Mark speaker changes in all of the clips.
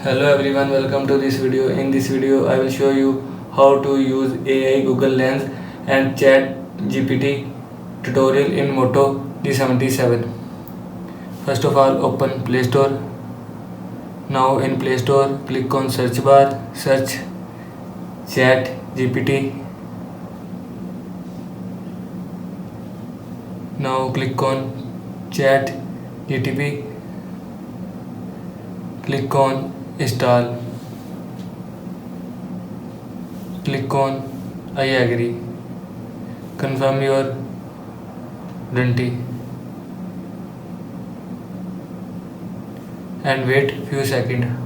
Speaker 1: Hello everyone, welcome to this video. In this video, I will show you how to use AI Google Lens and ChatGPT tutorial in Moto G77. First of all, open Play Store. Now in Play Store, click on search bar, search ChatGPT. Now click on ChatGPT. Click on install. Click on I agree. Confirm your identity and wait few seconds.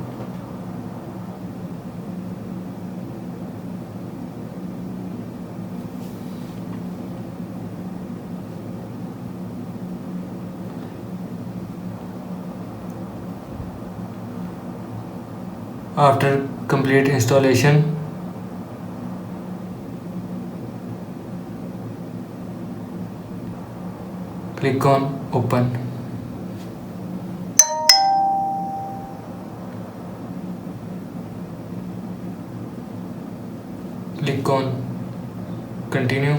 Speaker 1: After complete installation, click on open. Click on continue.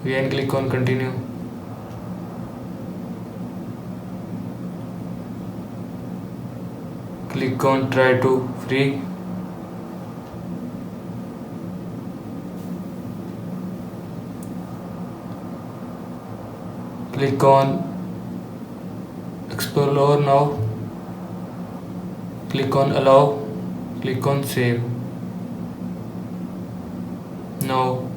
Speaker 1: Again click on continue. Click on try to free. Click on explore now. Click on allow. Click on save. Now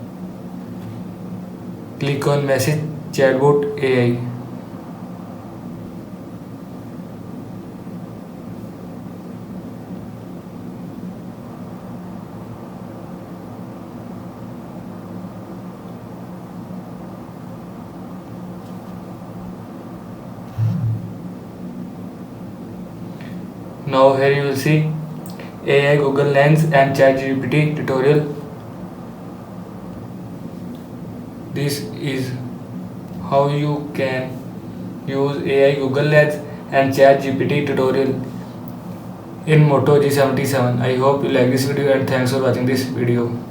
Speaker 1: click on message chatbot AI. Now here you will see AI Google Lens and ChatGPT tutorial. This is how you can use AI Google Lens and ChatGPT tutorial in Moto G77. I hope you like this video and thanks for watching this video.